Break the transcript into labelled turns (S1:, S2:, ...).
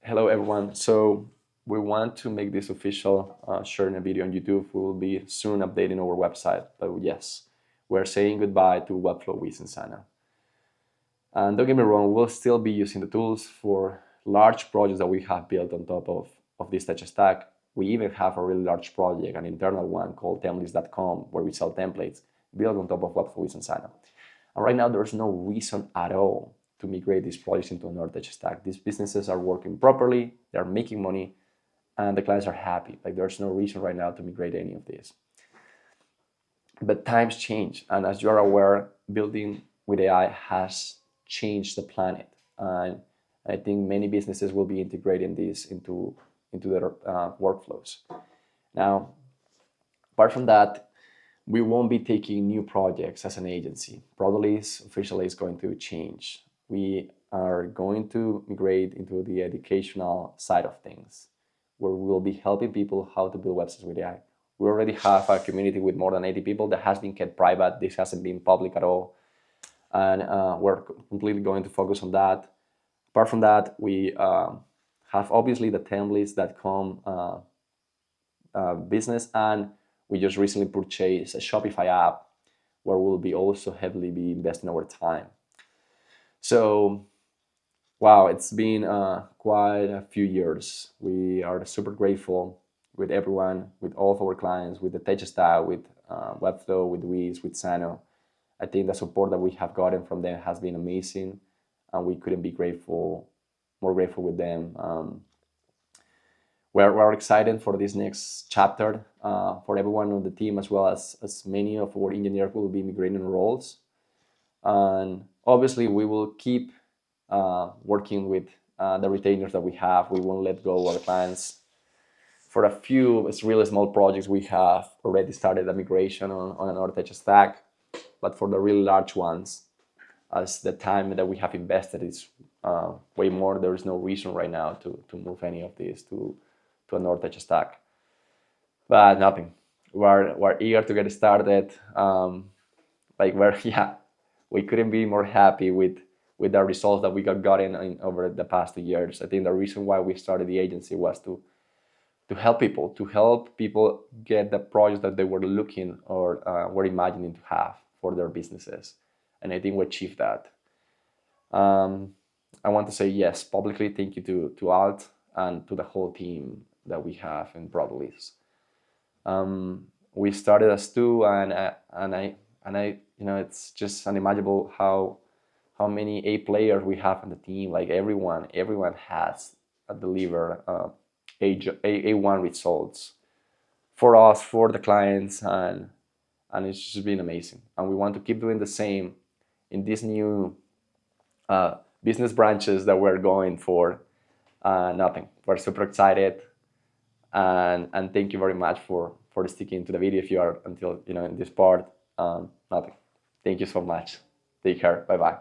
S1: Hello everyone. So we want to make this official, sharing a video on YouTube. We will be soon updating our website. But yes, we're saying goodbye to Webflow, Wized, and Xano. And don't get me wrong, we'll still be using the tools for large projects that we have built on top of this tech stack. We even have a really large project, an internal one called templates.com, where we sell templates built on top of Webflow, Wized, and Xano. And right now, there's no reason at all to migrate these projects into another tech stack. These businesses are working properly, they're making money, and the clients are happy. Like, there's no reason right now to migrate any of this. But times change, and as you are aware, building with AI has changed the planet. And I think many businesses will be integrating this into their workflows. Now, apart from that, we won't be taking new projects as an agency. Probably officially is going to change. We are going to migrate into the educational side of things, where we will be helping people how to build websites with AI. We already have a community with more than 80 people that has been kept private. This hasn't been public at all. And we're completely going to focus on that. Apart from that, we have obviously the templates.com business, and we just recently purchased a Shopify app where we'll be also heavily be investing our time. So, wow, it's been quite a few years. We are super grateful with everyone, with all of our clients, with the tech stack, with Webflow, with Wized, with Xano. I think the support that we have gotten from them has been amazing, and we couldn't be more grateful with them. We're excited for this next chapter for everyone on the team, as well as many of our engineers will be migrating roles. And obviously, we will keep working with the retainers that we have. We won't let go of our clients. For a few really small projects, we have already started a migration on another tech stack. But for the really large ones, as the time that we have invested is way more, there is no reason right now to move any of these to another tech stack. But nothing. We're eager to get started. We couldn't be more happy with the results that we gotten over the past 2 years. I think the reason why we started the agency was to help people get the projects that they were looking or were imagining to have for their businesses. And I think we achieved that. I want to say yes, publicly, thank you to Alt and to the whole team that we have in Broadleaf. We started as two, and I, it's just unimaginable how many A players we have on the team. Like everyone has delivered A1 results for us, for the clients, and it's just been amazing. And we want to keep doing the same in these new business branches that we're going for. Nothing. We're super excited, and thank you very much for sticking to the video if you are until in this part. Nothing. Thank you so much. Take care. Bye bye.